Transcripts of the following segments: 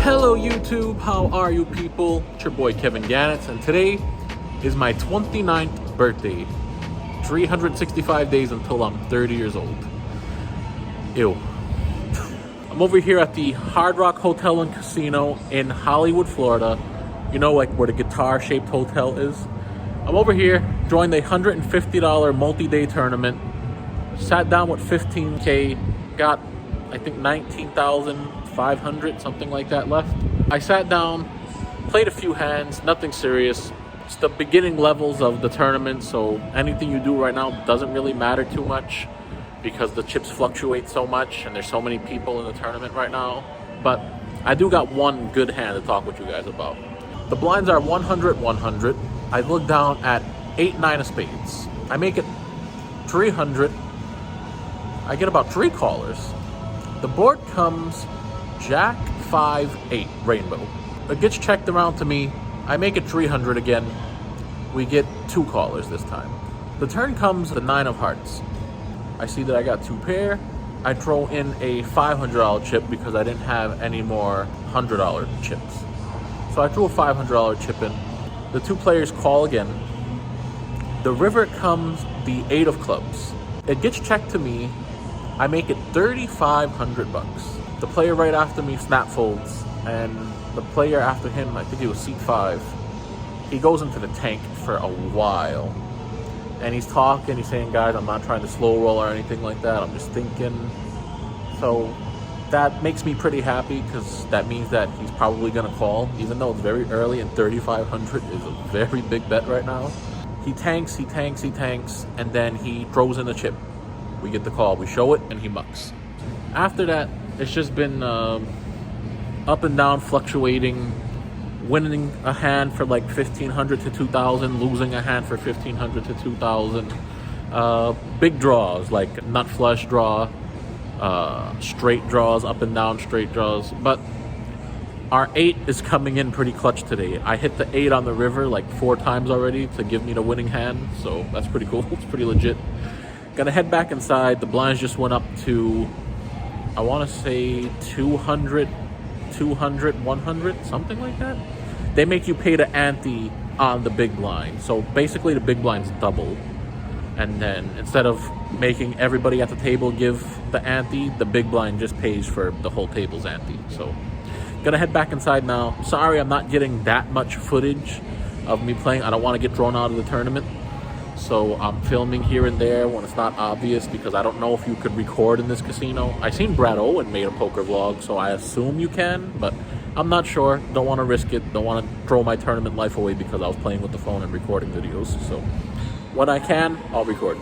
Hello YouTube, how are you people? It's your boy Kevin Gannett, and today is my 29th birthday. 365 days until I'm 30 years old. Ew. I'm over here at the Hard Rock Hotel and Casino in Hollywood, Florida. You know, like where the guitar-shaped hotel is. I'm over here, joined a $150 multi-day tournament. Sat down with 15K, got I think 19,500, something like that left. I sat down, played a few hands, nothing serious. It's the beginning levels of the tournament, so anything you do right now doesn't really matter too much because the chips fluctuate so much and there's so many people in the tournament right now. But I do got one good hand to talk with you guys about. The blinds are 100, 100. I look down at 8, 9 of spades. I make it 300. I get about 3 callers. The board comes Jack, 5, 8, rainbow. It gets checked around to me. I make it 300 again. We get 2 callers this time. The turn comes the 9 of hearts. I see that I got 2 pair. I throw in a $500 chip because I didn't have any more $100 chips. So I threw a $500 chip in. The 2 players call again. The river comes the 8 of clubs. It gets checked to me. I make it $3,500. The player right after me snap folds, and the player after him, I think he was seat 5, he goes into the tank for a while. And he's talking, he's saying, guys, I'm not trying to slow roll or anything like that. I'm just thinking. So that makes me pretty happy because that means that he's probably going to call, even though it's very early and 3,500 is a very big bet right now. He tanks, and then he throws in the chip. We get the call, we show it, and he mucks. After that, it's just been up and down, fluctuating, winning a hand for like 1,500 to 2,000, losing a hand for 1,500 to 2,000. Big draws, like nut flush draw, straight draws, up and down straight draws. But our 8 is coming in pretty clutch today. I hit the 8 on the river like 4 times already to give me the winning hand, so that's pretty cool. It's pretty legit. Gonna head back inside. The blinds just went up to, I want to say 200, 100, something like that. They make you pay the ante on the big blind. So basically the big blind's double. And then instead of making everybody at the table give the ante, the big blind just pays for the whole table's ante. So gonna head back inside now. Sorry I'm not getting that much footage of me playing. I don't want to get thrown out of the tournament. So I'm filming here and there when it's not obvious because I don't know if you could record in this casino. I seen Brad Owen made a poker vlog, so I assume you can, but I'm not sure. Don't want to risk it. Don't want to throw my tournament life away because I was playing with the phone and recording videos. So when I can, I'll record.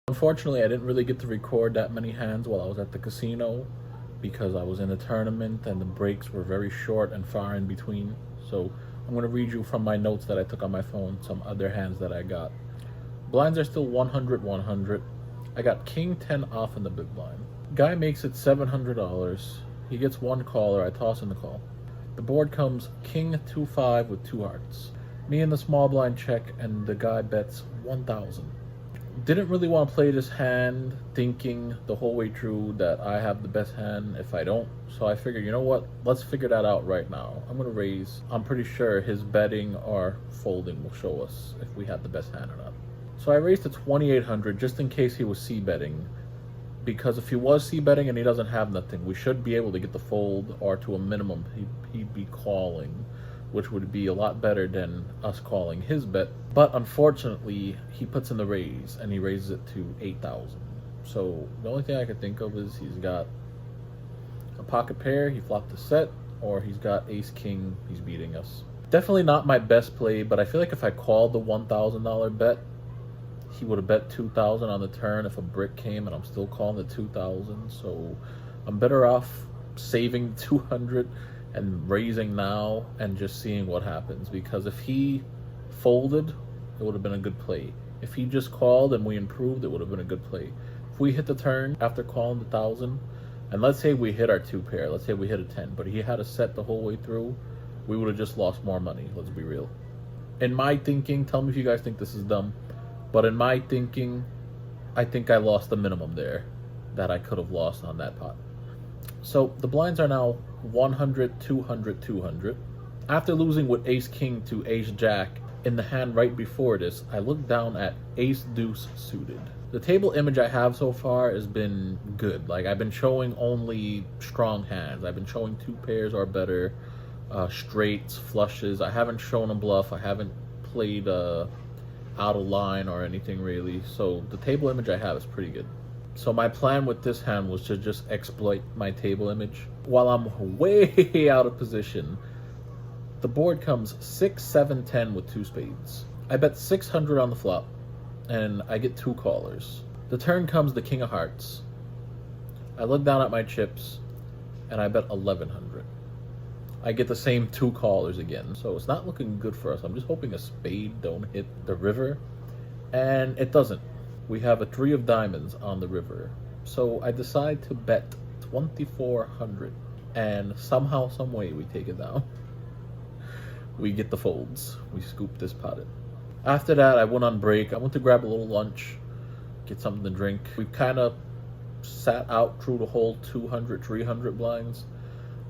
Unfortunately, I didn't really get to record that many hands while I was at the casino because I was in a tournament and the breaks were very short and far in between. So I'm going to read you from my notes that I took on my phone some other hands that I got. Blinds are still 100, 100. I got king 10 off in the big blind. Guy makes it $700. He gets 1 caller. I toss in the call. The board comes king 2-5 with 2 hearts. Me and the small blind check and the guy bets 1,000. Didn't really want to play this hand, thinking the whole way through that I have the best hand if I don't. So I figured, you know what? Let's figure that out right now. I'm going to raise. I'm pretty sure his betting or folding will show us if we have the best hand or not. So I raised to 2,800 just in case he was c-betting. Because if he was c-betting and he doesn't have nothing, we should be able to get the fold, or to a minimum, he'd be calling. which would be a lot better than us calling his bet. But unfortunately, he puts in the raise, and he raises it to 8,000. So the only thing I could think of is he's got a pocket pair, he flopped a set, or he's got ace king, he's beating us. Definitely not my best play, but I feel like if I called the $1,000 bet, he would have bet 2,000 on the turn if a brick came, and I'm still calling the 2,000. So I'm better off saving 200 and raising now and just seeing what happens, because if he folded, it would have been a good play. If he just called and we improved, it would have been a good play. If we hit the turn after calling the 1,000, and let's say we hit our 2-pair, let's say we hit a 10, but he had a set the whole way through, we would have just lost more money. Let's be real. In my thinking, tell me if you guys think this is dumb, but in my thinking, I think I lost the minimum there that I could have lost on that pot. So the blinds are now 100, 200, 200. After losing with ace king to ace jack in the hand right before this, I looked down at ace deuce suited. The table image I have so far has been good. Like, I've been showing only strong hands. I've been showing 2 pairs or better, straights, flushes. I haven't shown a bluff. I haven't played out of line or anything really. So the table image I have is pretty good. So my plan with this hand was to just exploit my table image. While I'm way out of position, the board comes 6, 7, 10 with 2 spades. I bet 600 on the flop, and I get 2 callers. The turn comes the king of hearts. I look down at my chips, and I bet 1,100. I get the same 2 callers again, so it's not looking good for us. I'm just hoping a spade don't hit the river, and it doesn't. We have a 3 of diamonds on the river, so I decide to bet 2,400, and somehow, some way, we take it down. We get the folds. We scoop this pot in. After that, I went on break. I went to grab a little lunch, get something to drink. We kind of sat out through the whole 200, 300 blinds,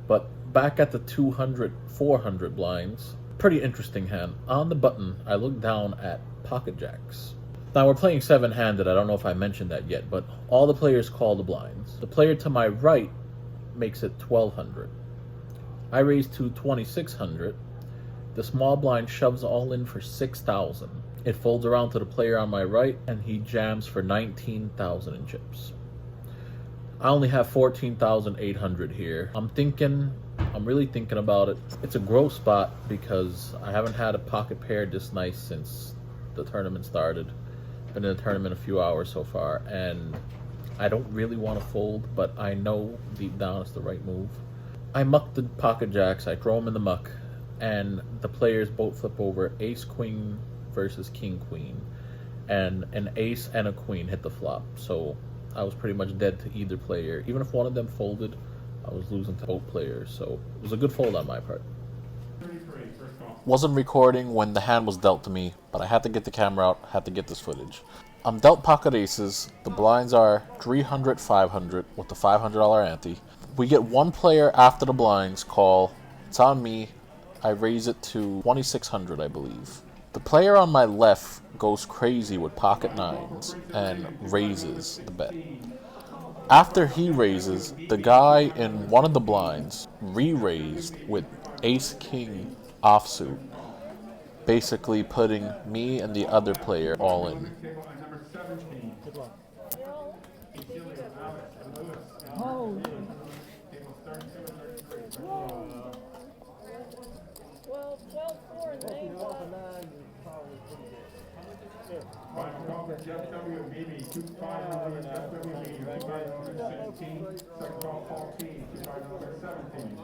but back at the 200, 400 blinds, pretty interesting hand. On the button, I looked down at pocket jacks. Now we're playing 7-handed. I don't know if I mentioned that yet, but all the players call the blinds. The player to my right makes it 1,200. I raise to 2,600. The small blind shoves all in for 6,000. It folds around to the player on my right, and he jams for 19,000 in chips. I only have 14,800 here. I'm really thinking about it. It's a gross spot because I haven't had a pocket pair this nice since the tournament started. Been in the tournament a few hours so far, and I don't really want to fold, but I know deep down it's the right move. I muck the pocket jacks, I throw them in the muck, and the players both flip over ace queen versus king queen, and an ace and a queen hit the flop. So I was pretty much dead to either player. Even if one of them folded, I was losing to both players, so it was a good fold on my part. Wasn't recording when the hand was dealt to me, but I had to get the camera out, had to get this footage. I'm dealt pocket aces. The blinds are 300, 500 with the $500 ante. We get 1 player after the blinds call. It's on me. I raise it to 2,600, I believe. The player on my left goes crazy with pocket nines and raises the bet. After he raises, the guy in one of the blinds re-raised with ace king offsuit, basically putting me and the other player all in. Oh. Jeff W. Beebe, 2,500, Jeff W. Beebe, 2,516, second call, Paul T, 2,517.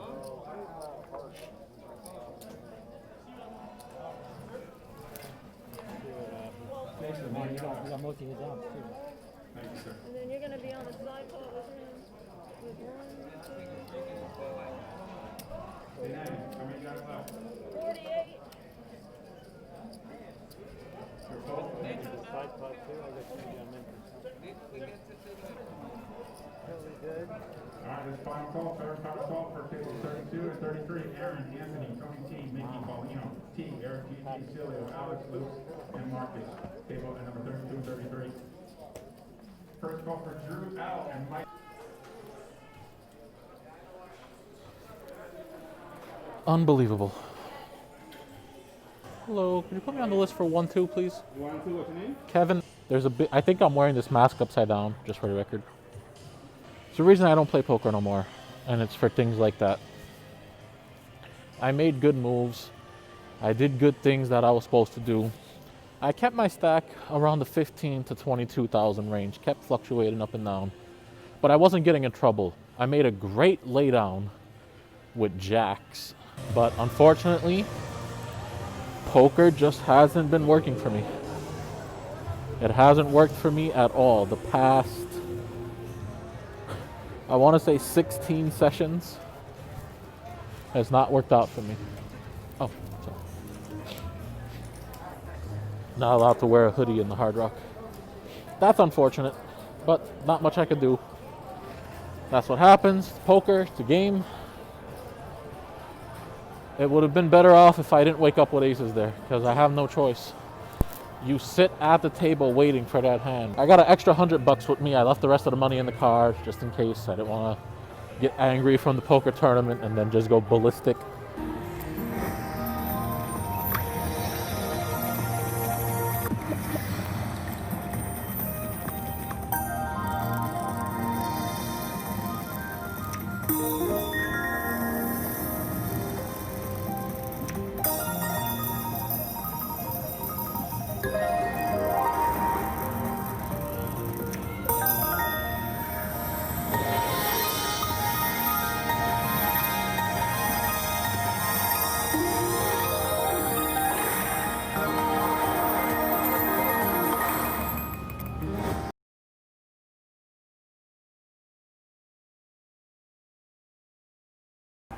Thanks for the money. You got most of his jobs too. Thank you, sir. And then you're going to be on the side call with him. With 1, 2, How many guys left? 48. Your fault? Side pot too. I guess maybe I'm in. Really good. All right, this final call, third final call for table 32 and 33. Aaron, Anthony, Tony T, Mickey, Paulino, T, Eric, G, Cilio, Alex, Luke, and Marcus. Table at number 32 and 33. First call for Drew, Al, and Mike. Unbelievable. Hello, can you put me on the list for 1-2, please? 1-2, what's your name? Kevin. There's a bit. I think I'm wearing this mask upside down, just for the record. It's the reason I don't play poker no more, and it's for things like that. I made good moves. I did good things that I was supposed to do. I kept my stack around the 15 to 22,000 range, kept fluctuating up and down, but I wasn't getting in trouble. I made a great laydown with jacks, but unfortunately, poker just hasn't been working for me. It hasn't worked for me at all. The past, I want to say 16 sessions has not worked out for me. Oh, sorry. Not allowed to wear a hoodie in the Hard Rock. That's unfortunate, but not much I could do. That's what happens. It's poker, it's a game. It would have been better off if I didn't wake up with aces there, because I have no choice. You sit at the table waiting for that hand. I got an extra $100 with me. I left the rest of the money in the car just in case. I didn't want to get angry from the poker tournament and then just go ballistic.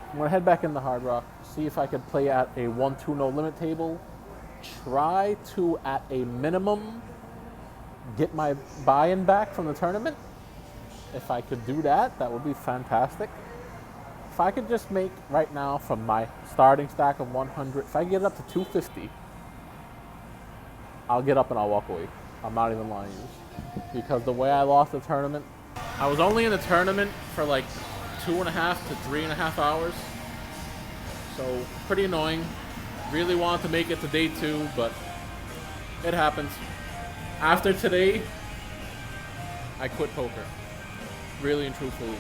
I'm gonna head back in the Hard Rock, see if I could play at a 1-2 no limit table, try to, at a minimum, get my buy-in back from the tournament. If I could do that, that would be fantastic. If I could just make, right now, from my starting stack of 100, if I get it up to 250, I'll get up and I'll walk away. I'm not even lying to you. Because the way I lost the tournament, I was only in the tournament for like 2.5 to 3.5 hours. So pretty annoying. Really wanted to make it to day 2, but it happens. After today, I quit poker. Really and truthfully.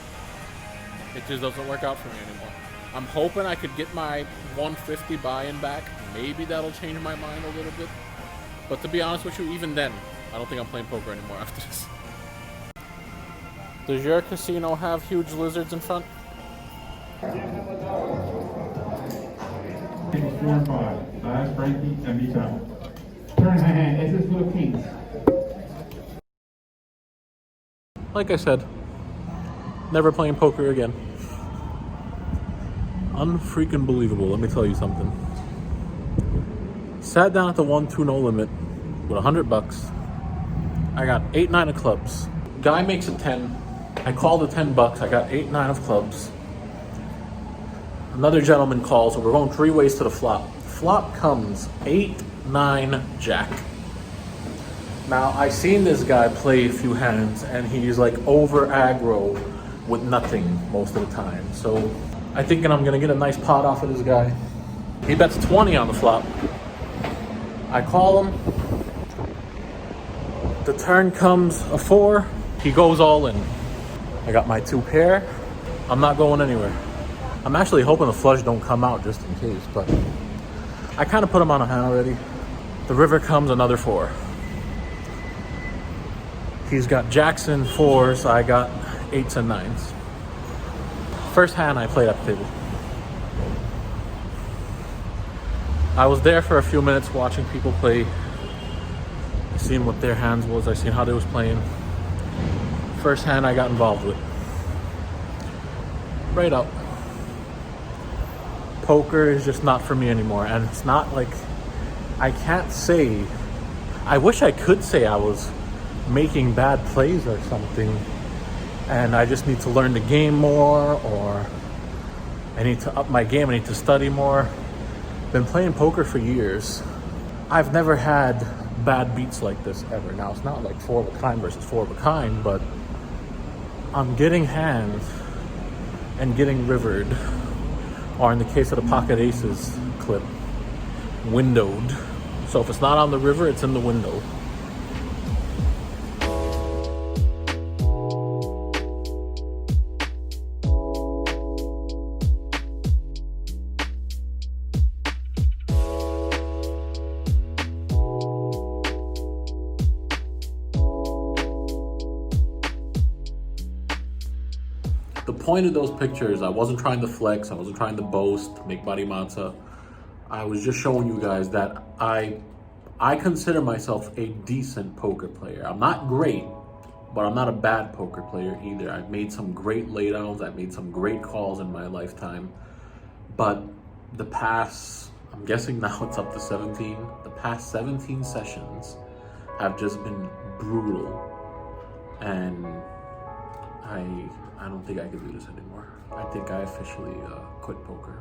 It just doesn't work out for me anymore. I'm hoping I could get my 150 buy-in back. Maybe that'll change my mind a little bit. But to be honest with you, even then, I don't think I'm playing poker anymore after this. Does your casino have huge lizards in front? Tables 4 and 5. Last Frankie and me time. Turn the hand. This is little kings. Like I said, never playing poker again. Unfreaking believable, let me tell you something. Sat down at the 1-2 no limit with $100. I got 8-9 of clubs. Guy makes a 10. I called the $10. I got 8-9 of clubs. Another gentleman calls, so we're going 3 ways to the flop. Flop comes 8-9 jack. Now, I seen this guy play a few hands, and he's like over aggro with nothing most of the time. So I'm thinking I'm gonna get a nice pot off of this guy. He bets 20 on the flop. I call him. The turn comes a 4. He goes all in. I got my 2 pair. I'm not going anywhere. I'm actually hoping the flush don't come out just in case, but I kind of put him on a hand already. The river comes another 4. He's got jacks and 4s, I got 8s and 9s. First hand I played at the table. I was there for a few minutes watching people play. I seen what their hands was, I seen how they was playing. First hand I got involved with. Right up. Poker is just not for me anymore, and it's not like, I can't say, I wish I could say I was making bad plays or something, and I just need to learn the game more, or I need to up my game, I need to study more. Been playing poker for years. I've never had bad beats like this ever. Now, it's not like 4 of a kind versus 4 of a kind, but I'm getting hands and getting rivered, or in the case of the pocket aces clip, windowed. So if it's not on the river, it's in the window. the point of those pictures, I wasn't trying to flex, I wasn't trying to boast, make body matzah. I was just showing you guys that I consider myself a decent poker player. I'm not great, but I'm not a bad poker player either. I've made some great laydowns, I've made some great calls in my lifetime. But the past, I'm guessing now it's up to 17, the past 17 sessions have just been brutal. And I don't think I can do this anymore. I think I officially quit poker.